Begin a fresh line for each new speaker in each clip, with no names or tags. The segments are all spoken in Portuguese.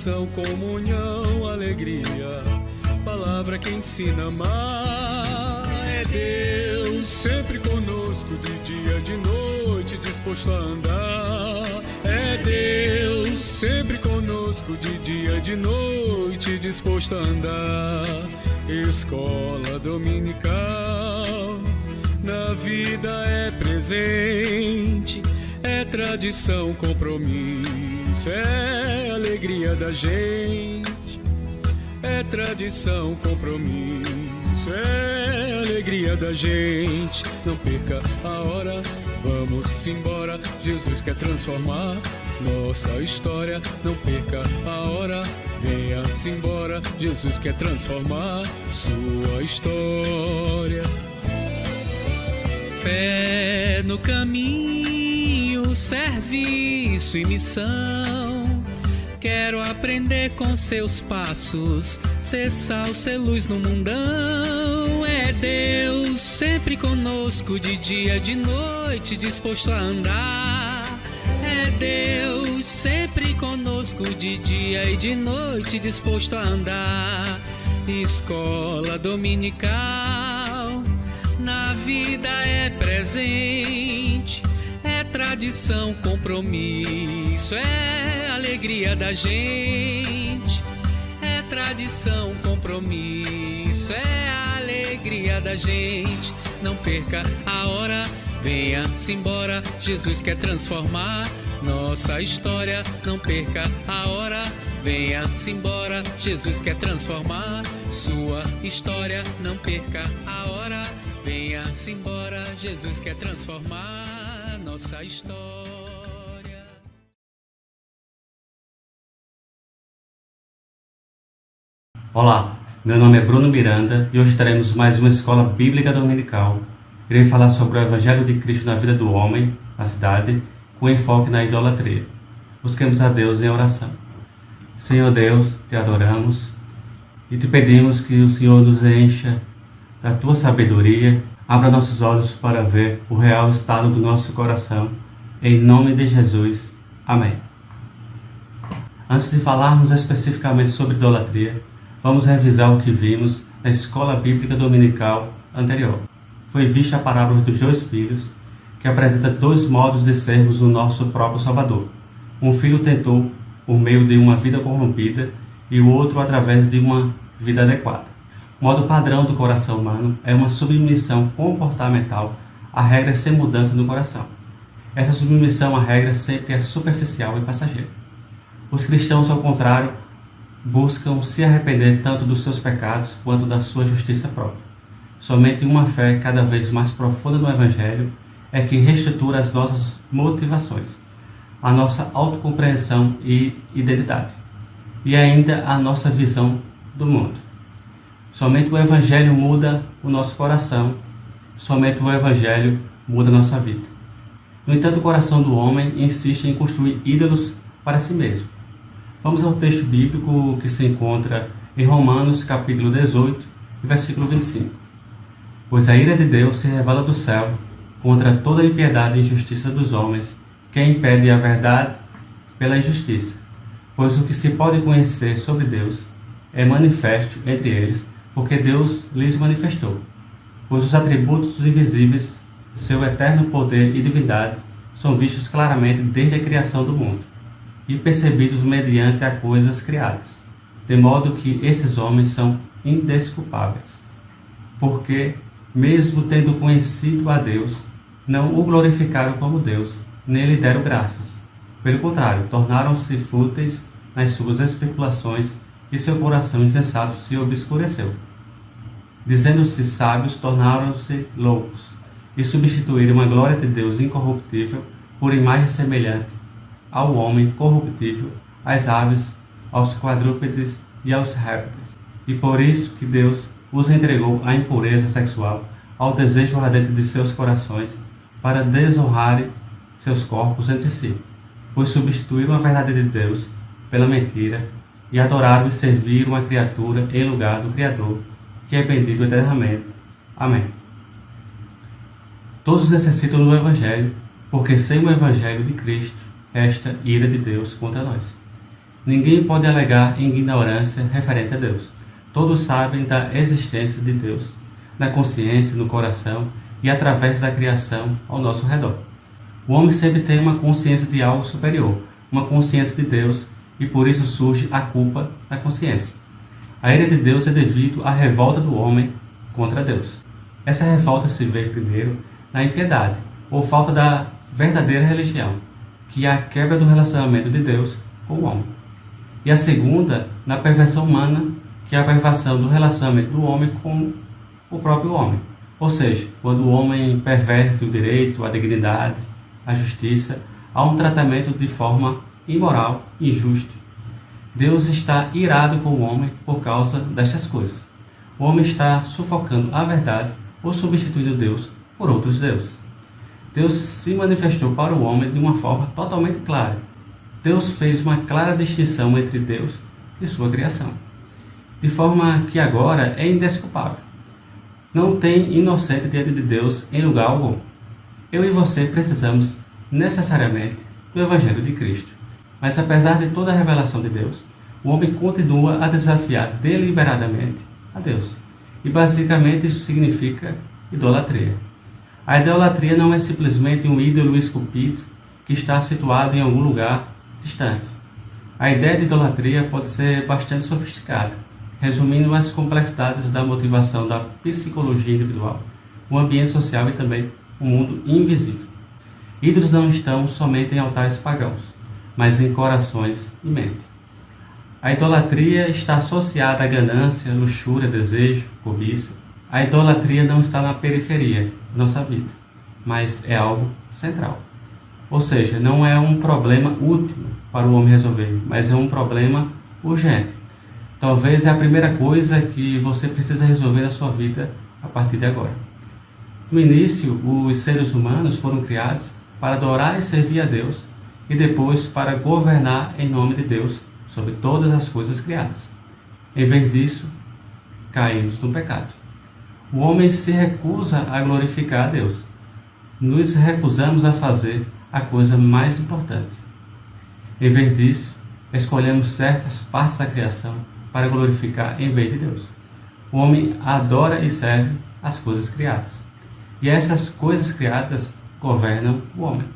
tradição, comunhão, alegria, palavra que ensina a amar. É Deus sempre conosco, de dia, de noite, disposto a andar. É Deus sempre conosco, de dia, de noite, disposto a andar. Escola dominical, na vida é presente, é tradição, compromisso, é alegria da gente. É tradição, compromisso, é alegria da gente. Não perca a hora, vamos embora. Jesus quer transformar nossa história. Não perca a hora, venha-se embora. Jesus quer transformar sua história. Fé no caminho, serviço e missão. Quero aprender com seus passos, ser sal, ser luz no mundão. É Deus sempre conosco, de dia, de noite, disposto a andar. É Deus sempre conosco, de dia e de noite, disposto a andar. Escola dominical, na vida é presente, é tradição, compromisso, é alegria da gente. É tradição, compromisso, é alegria da gente. Não perca a hora, venha-se embora. Jesus quer transformar nossa história. Não perca a hora, venha-se embora. Jesus quer transformar sua história. Não perca a hora, venha-se embora. Jesus quer transformar nossa história.
Olá, meu nome é Bruno Miranda e hoje teremos mais uma escola bíblica dominical. Irei falar sobre o Evangelho de Cristo na vida do homem, na cidade, com enfoque na idolatria. Busquemos a Deus em oração. Senhor Deus, te adoramos e te pedimos que o Senhor nos encha da tua sabedoria, abra nossos olhos para ver o real estado do nosso coração. Em nome de Jesus. Amém. Antes de falarmos especificamente sobre idolatria, vamos revisar o que vimos na escola bíblica dominical anterior. Foi vista a parábola dos dois filhos, que apresenta dois modos de sermos o nosso próprio Salvador. Um filho tentou por meio de uma vida corrompida e o outro através de uma vida adequada. O modo padrão do coração humano é uma submissão comportamental a regras sem mudança no coração. Essa submissão a regras sempre é superficial e passageira. Os cristãos, ao contrário, buscam se arrepender tanto dos seus pecados quanto da sua justiça própria. Somente uma fé cada vez mais profunda no Evangelho é que reestrutura as nossas motivações, a nossa autocompreensão e identidade, e ainda a nossa visão do mundo. Somente o Evangelho muda o nosso coração, somente o Evangelho muda a nossa vida. No entanto, o coração do homem insiste em construir ídolos para si mesmo. Vamos ao texto bíblico que se encontra em Romanos capítulo 18, versículo 25. Pois a ira de Deus se revela do céu contra toda a impiedade e injustiça dos homens, que impede a verdade pela injustiça. Pois o que se pode conhecer sobre Deus é manifesto entre eles, porque Deus lhes manifestou. Pois os atributos invisíveis, seu eterno poder e divindade, são vistos claramente desde a criação do mundo e percebidos mediante as coisas criadas, de modo que esses homens são indesculpáveis, porque, mesmo tendo conhecido a Deus, não o glorificaram como Deus, nem lhe deram graças. Pelo contrário, tornaram-se fúteis nas suas especulações e seu coração insensato se obscureceu. Dizendo-se sábios, tornaram-se loucos e substituíram a glória de Deus incorruptível por imagem semelhante ao homem corruptível, às aves, aos quadrúpedes e aos répteis. E por isso que Deus os entregou à impureza sexual, ao desejo ardente de seus corações, para desonrarem seus corpos entre si, pois substituíram a verdade de Deus pela mentira e adoraram e serviram a criatura em lugar do Criador, que é bendito eternamente. Amém. Todos necessitam do Evangelho, porque sem o Evangelho de Cristo, esta ira de Deus contra nós. Ninguém pode alegar ignorância referente a Deus. Todos sabem da existência de Deus, na consciência, no coração e através da criação ao nosso redor. O homem sempre tem uma consciência de algo superior, uma consciência de Deus, e por isso surge a culpa da consciência. A ira de Deus é devido à revolta do homem contra Deus. Essa revolta se vê primeiro na impiedade, ou falta da verdadeira religião, que é a quebra do relacionamento de Deus com o homem. E a segunda, na perversão humana, que é a perversão do relacionamento do homem com o próprio homem. Ou seja, quando o homem perverte o direito, a dignidade, a justiça, há um tratamento de forma imoral e injusto. Deus está irado com o homem por causa destas coisas. O homem está sufocando a verdade ou substituindo Deus por outros deuses. Deus se manifestou para o homem de uma forma totalmente clara. Deus fez uma clara distinção entre Deus e sua criação, de forma que agora é indesculpável. Não tem inocente diante de Deus em lugar algum. Eu e você precisamos necessariamente do Evangelho de Cristo. Mas apesar de toda a revelação de Deus, o homem continua a desafiar deliberadamente a Deus. E basicamente isso significa idolatria. A idolatria não é simplesmente um ídolo esculpido que está situado em algum lugar distante. A ideia de idolatria pode ser bastante sofisticada, resumindo as complexidades da motivação da psicologia individual, o ambiente social e também o mundo invisível. Ídolos não estão somente em altares pagãos, mas em corações e mente. A idolatria está associada à ganância, luxúria, desejo, cobiça. A idolatria não está na periferia da nossa vida, mas é algo central. Ou seja, não é um problema último para o homem resolver, mas é um problema urgente. Talvez é a primeira coisa que você precisa resolver na sua vida a partir de agora. No início, os seres humanos foram criados para adorar e servir a Deus e depois para governar em nome de Deus sobre todas as coisas criadas. Em vez disso, caímos no pecado. O homem se recusa a glorificar a Deus. Nos recusamos a fazer a coisa mais importante. Em vez disso, escolhemos certas partes da criação para glorificar em vez de Deus. O homem adora e serve as coisas criadas. E essas coisas criadas governam o homem.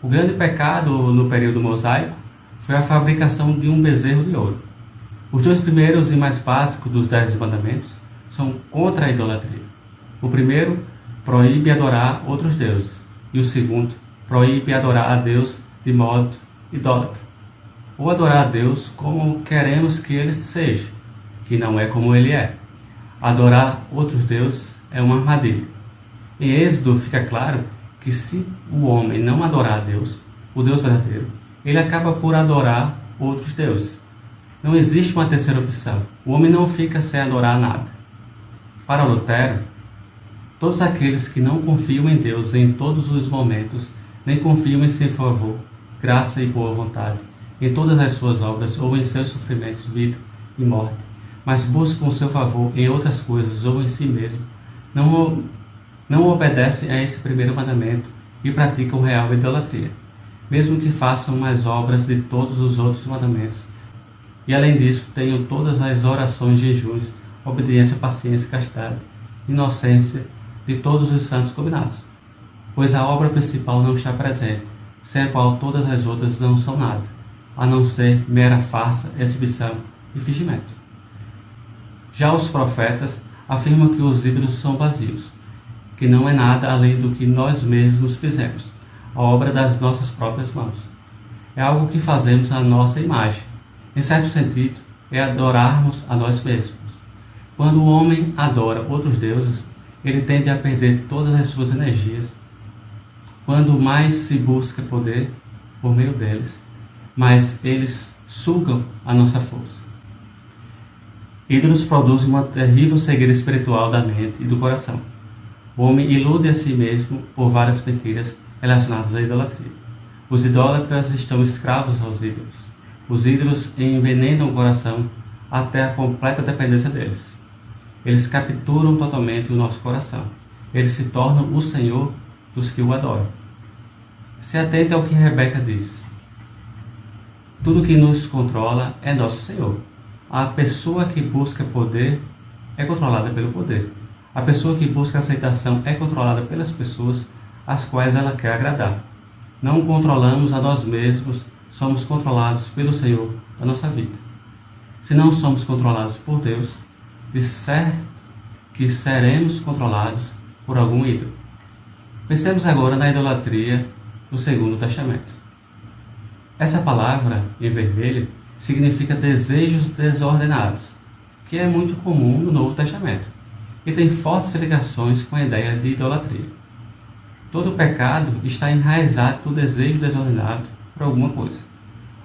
O grande pecado no período mosaico foi a fabricação de um bezerro de ouro. Os dois primeiros e mais básicos dos 10 mandamentos são contra a idolatria. O primeiro proíbe adorar outros deuses, e o segundo proíbe adorar a Deus de modo idólatra, ou adorar a Deus como queremos que Ele seja, que não é como Ele é. Adorar outros deuses é uma armadilha. Em Êxodo fica claro que se o homem não adorar a Deus, o Deus verdadeiro, ele acaba por adorar outros deuses. Não existe uma terceira opção. O homem não fica sem adorar nada. Para Lutero, todos aqueles que não confiam em Deus em todos os momentos, nem confiam em seu favor, graça e boa vontade, em todas as suas obras ou em seus sofrimentos, vida e morte, mas buscam o seu favor em outras coisas ou em si mesmo, não obedecem a esse primeiro mandamento e praticam real idolatria, mesmo que façam mais obras de todos os outros mandamentos. E além disso, tenham todas as orações, jejuns, obediência, paciência, castidade, inocência de todos os santos combinados. Pois a obra principal não está presente, sem a qual todas as outras não são nada, a não ser mera farsa, exibição e fingimento. Já os profetas afirmam que os ídolos são vazios, que não é nada além do que nós mesmos fizemos, a obra das nossas próprias mãos. É algo que fazemos à nossa imagem. Em certo sentido, é adorarmos a nós mesmos. Quando o homem adora outros deuses, ele tende a perder todas as suas energias. Quando mais se busca poder por meio deles, mais eles sugam a nossa força. Ídolos produzem uma terrível cegueira espiritual da mente e do coração. O homem ilude a si mesmo por várias mentiras relacionadas à idolatria. Os idólatras estão escravos aos ídolos. Os ídolos envenenam o coração até a completa dependência deles. Eles capturam totalmente o nosso coração. Eles se tornam o Senhor dos que o adoram. Se atente ao que Rebeca diz. Tudo que nos controla é nosso Senhor. A pessoa que busca poder é controlada pelo poder. A pessoa que busca aceitação é controlada pelas pessoas às quais ela quer agradar. Não controlamos a nós mesmos, somos controlados pelo Senhor da nossa vida. Se não somos controlados por Deus, de certo que seremos controlados por algum ídolo. Pensemos agora na idolatria no Segundo Testamento. Essa palavra, em vermelho, significa desejos desordenados, que é muito comum no Novo Testamento, e tem fortes ligações com a ideia de idolatria. Todo pecado está enraizado no desejo desordenado por alguma coisa.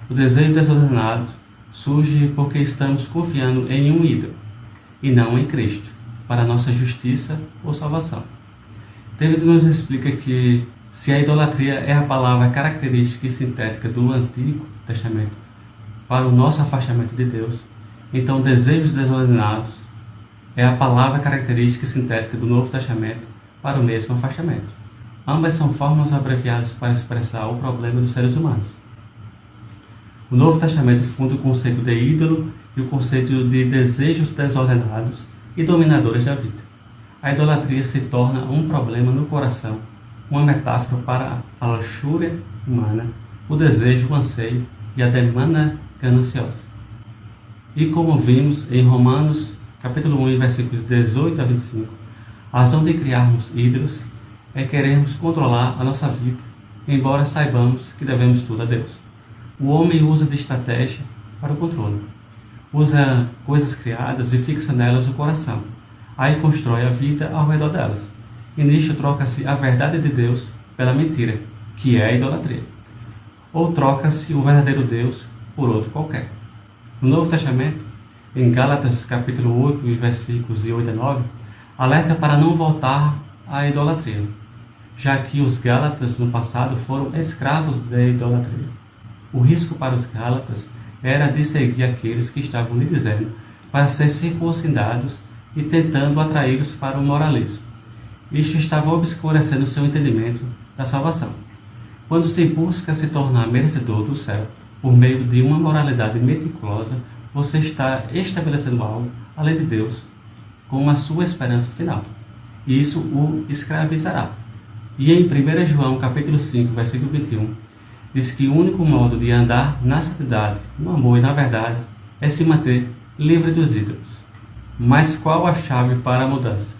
O desejo desordenado surge porque estamos confiando em um ídolo, e não em Cristo, para nossa justiça ou salvação. David nos explica que, se a idolatria é a palavra característica e sintética do Antigo Testamento para o nosso afastamento de Deus, então desejos desordenados é a palavra característica e sintética do Novo Testamento para o mesmo afastamento. Ambas são formas abreviadas para expressar o problema dos seres humanos. O Novo Testamento funda o conceito de ídolo e o conceito de desejos desordenados e dominadores da vida. A idolatria se torna um problema no coração, uma metáfora para a luxúria humana, o desejo, o anseio e a demanda gananciosa. E como vimos em Romanos, capítulo 1, versículos 18 a 25, a razão de criarmos ídolos é querermos controlar a nossa vida, embora saibamos que devemos tudo a Deus. O homem usa de estratégia para o controle. Usa coisas criadas e fixa nelas o coração. Aí constrói a vida ao redor delas. E nisto troca-se a verdade de Deus pela mentira, que é a idolatria. Ou troca-se o verdadeiro Deus por outro qualquer. No Novo Testamento, em Gálatas capítulo 8, versículos de 8 a 9, alerta para não voltar à idolatria, já que os Gálatas no passado foram escravos da idolatria. O risco para os Gálatas era de seguir aqueles que estavam lhe dizendo para ser circuncidados e tentando atraí-los para o moralismo. Isto estava obscurecendo seu entendimento da salvação. Quando se busca se tornar merecedor do céu por meio de uma moralidade meticulosa, você está estabelecendo algo além de Deus como a sua esperança final. E isso o escravizará. E em 1 João capítulo 5, versículo 21, diz que o único modo de andar na santidade, no amor e na verdade, é se manter livre dos ídolos. Mas qual a chave para a mudança?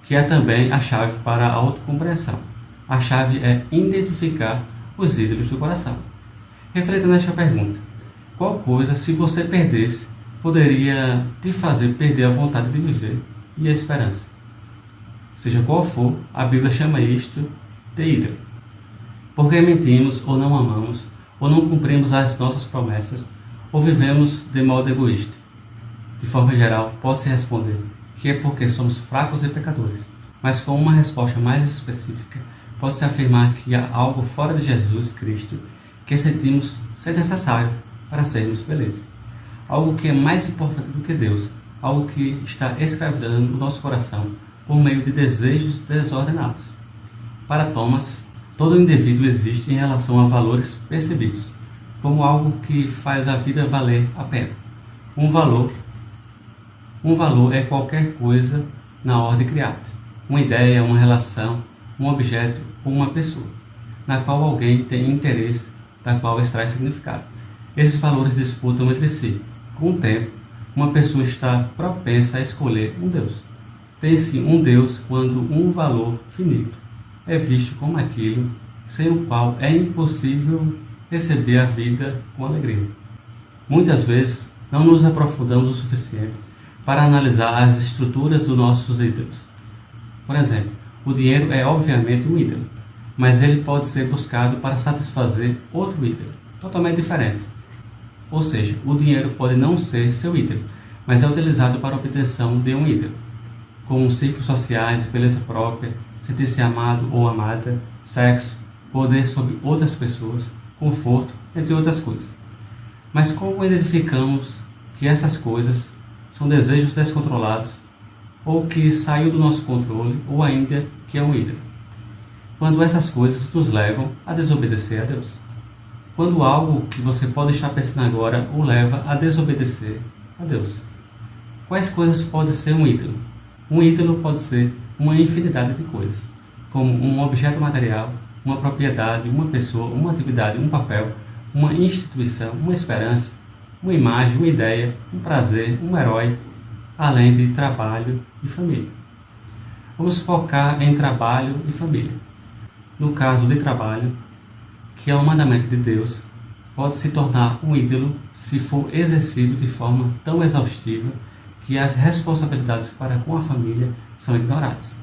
Que é também a chave para a autocompreensão. A chave é identificar os ídolos do coração. Reflita nesta pergunta. Qual coisa, se você perdesse, poderia te fazer perder a vontade de viver e a esperança? Seja qual for, a Bíblia chama isto de ídolo. Porque mentimos ou não amamos, ou não cumprimos as nossas promessas, ou vivemos de modo egoísta. De forma geral, pode-se responder que é porque somos fracos e pecadores. Mas com uma resposta mais específica, pode-se afirmar que há algo fora de Jesus Cristo que sentimos ser necessário para sermos felizes. Algo que é mais importante do que Deus, algo que está escravizando o nosso coração por meio de desejos desordenados. Para Thomas, todo indivíduo existe em relação a valores percebidos, como algo que faz a vida valer a pena. Um valor é qualquer coisa na ordem criada. Uma ideia, uma relação, um objeto ou uma pessoa, na qual alguém tem interesse, da qual extrai significado. Esses valores disputam entre si. Com o tempo, uma pessoa está propensa a escolher um Deus. Tem-se um Deus quando um valor finito é visto como aquilo sem o qual é impossível receber a vida com alegria. Muitas vezes, não nos aprofundamos o suficiente para analisar as estruturas dos nossos ídolos. Por exemplo, o dinheiro é obviamente um ídolo, mas ele pode ser buscado para satisfazer outro ídolo, totalmente diferente. Ou seja, o dinheiro pode não ser seu ídolo, mas é utilizado para a obtenção de um ídolo, como círculos sociais, beleza própria, sentir-se amado ou amada, sexo, poder sobre outras pessoas, conforto, entre outras coisas. Mas como identificamos que essas coisas são desejos descontrolados, ou que saiu do nosso controle, ou ainda que é um ídolo? Quando essas coisas nos levam a desobedecer a Deus. Quando algo que você pode estar pensando agora o leva a desobedecer a Deus. Quais coisas pode ser um ídolo? Um ídolo pode ser uma infinidade de coisas, como um objeto material, uma propriedade, uma pessoa, uma atividade, um papel, uma instituição, uma esperança, uma imagem, uma ideia, um prazer, um herói, além de trabalho e família. Vamos focar em trabalho e família. No caso de trabalho, que é um mandamento de Deus, pode se tornar um ídolo se for exercido de forma tão exaustiva que as responsabilidades para com a família são ignoradas.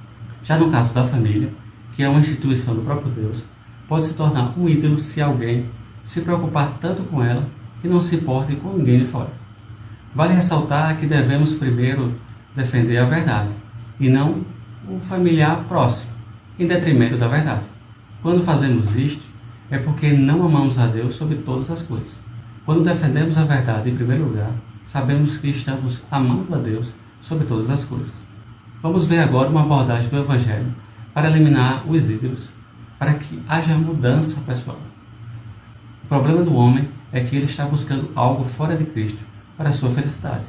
Já no caso da família, que é uma instituição do próprio Deus, pode se tornar um ídolo se alguém se preocupar tanto com ela que não se importe com ninguém de fora. Vale ressaltar que devemos primeiro defender a verdade, e não o familiar próximo, em detrimento da verdade. Quando fazemos isto, é porque não amamos a Deus sobre todas as coisas. Quando defendemos a verdade em primeiro lugar, sabemos que estamos amando a Deus sobre todas as coisas. Vamos ver agora uma abordagem do Evangelho para eliminar os ídolos, para que haja mudança pessoal. O problema do homem é que ele está buscando algo fora de Cristo para a sua felicidade.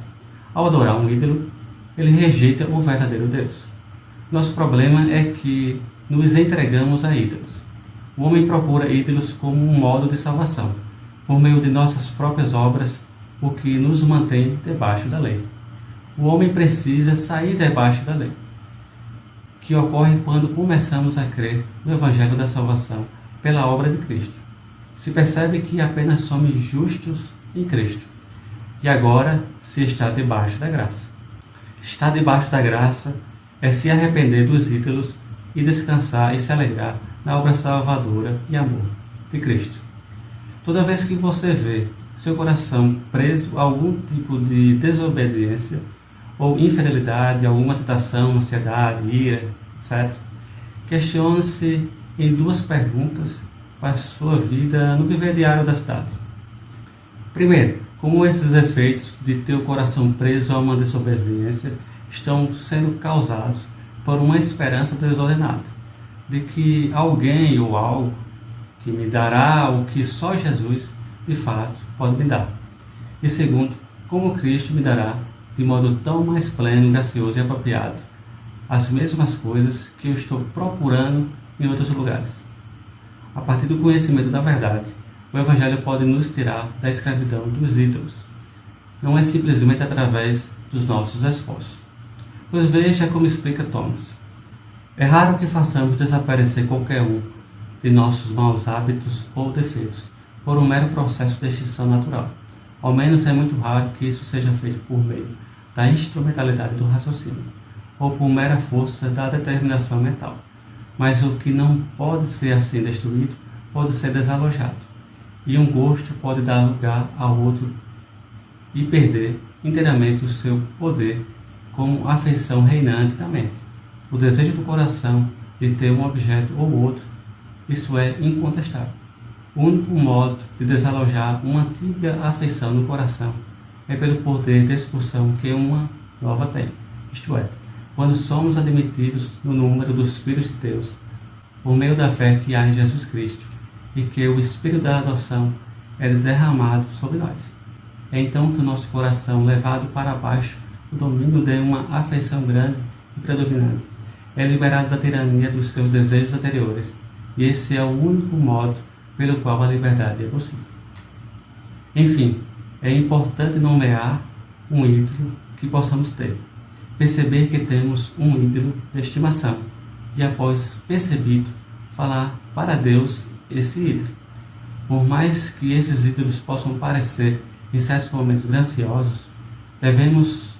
Ao adorar um ídolo, ele rejeita o verdadeiro Deus. Nosso problema é que nos entregamos a ídolos. O homem procura ídolos como um modo de salvação, por meio de nossas próprias obras, o que nos mantém debaixo da lei. O homem precisa sair debaixo da lei, que ocorre quando começamos a crer no Evangelho da Salvação pela obra de Cristo. Se percebe que apenas somos justos em Cristo, e agora se está debaixo da graça. Estar debaixo da graça é se arrepender dos ídolos e descansar e se alegrar na obra salvadora e amor de Cristo. Toda vez que você vê seu coração preso a algum tipo de desobediência ou infidelidade, alguma tentação, ansiedade, ira, etc., questione-se em duas perguntas para a sua vida no viver diário da cidade. Primeiro, como esses efeitos de teu coração preso a uma desobediência estão sendo causados por uma esperança desordenada, de que alguém ou algo que me dará o que só Jesus, de fato, pode me dar. E segundo, como Cristo me dará, de modo tão mais pleno, gracioso e apropriado, as mesmas coisas que eu estou procurando em outros lugares. A partir do conhecimento da verdade, o Evangelho pode nos tirar da escravidão dos ídolos. Não é simplesmente através dos nossos esforços. Pois veja como explica Thomas. É raro que façamos desaparecer qualquer um de nossos maus hábitos ou defeitos por um mero processo de extinção natural. Ao menos é muito raro que isso seja feito por meio da instrumentalidade do raciocínio ou por mera força da determinação mental. Mas o que não pode ser assim destruído pode ser desalojado, e um gosto pode dar lugar ao outro e perder inteiramente o seu poder como afeição reinante da mente. O desejo do coração de ter um objeto ou outro, isso é incontestável. O único modo de desalojar uma antiga afeição no coração é pelo poder de expulsão que uma nova tem, isto é, quando somos admitidos no número dos filhos de Deus, por meio da fé que há em Jesus Cristo, e que o Espírito da adoção é derramado sobre nós. É então que o nosso coração, levado para baixo, o domínio de uma afeição grande e predominante, é liberado da tirania dos seus desejos anteriores, e esse é o único modo pelo qual a liberdade é possível. Enfim, é importante nomear um ídolo que possamos ter, perceber que temos um ídolo de estimação, e após percebido, falar para Deus esse ídolo. Por mais que esses ídolos possam parecer em certos momentos graciosos, devemos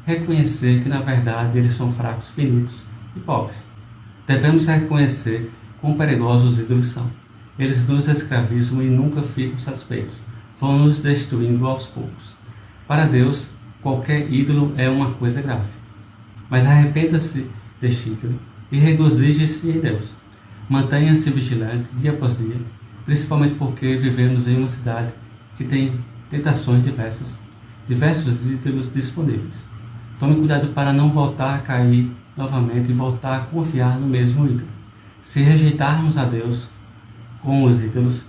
reconhecer que na verdade eles são fracos, finitos e pobres. Devemos reconhecer quão perigosos os ídolos são. Eles nos escravizam e nunca ficam satisfeitos, vão nos destruindo aos poucos. Para Deus, qualquer ídolo é uma coisa grave. Mas arrependa-se deste ídolo e regozije-se em Deus. Mantenha-se vigilante dia após dia, principalmente porque vivemos em uma cidade que tem tentações diversos ídolos disponíveis. Tome cuidado para não voltar a cair novamente e voltar a confiar no mesmo ídolo. Se rejeitarmos a Deus com os ídolos,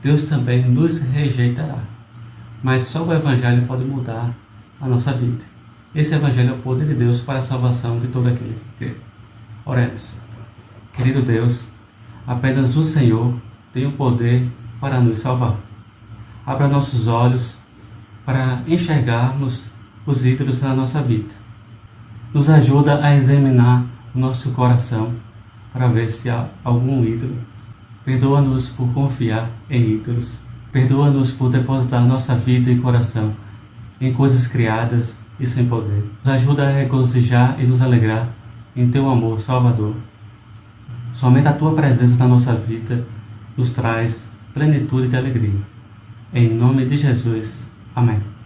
Deus também nos rejeitará. Mas só o Evangelho pode mudar a nossa vida. Esse Evangelho é o poder de Deus para a salvação de todo aquele que crê. Oremos. Querido Deus, apenas o Senhor tem o poder para nos salvar. Abra nossos olhos para enxergarmos os ídolos na nossa vida. Nos ajuda a examinar o nosso coração para ver se há algum ídolo. Perdoa-nos por confiar em ídolos. Perdoa-nos por depositar nossa vida e coração em coisas criadas e sem poder. Nos ajuda a regozijar e nos alegrar em Teu amor salvador. Somente a Tua presença na nossa vida nos traz plenitude de alegria. Em nome de Jesus. Amém.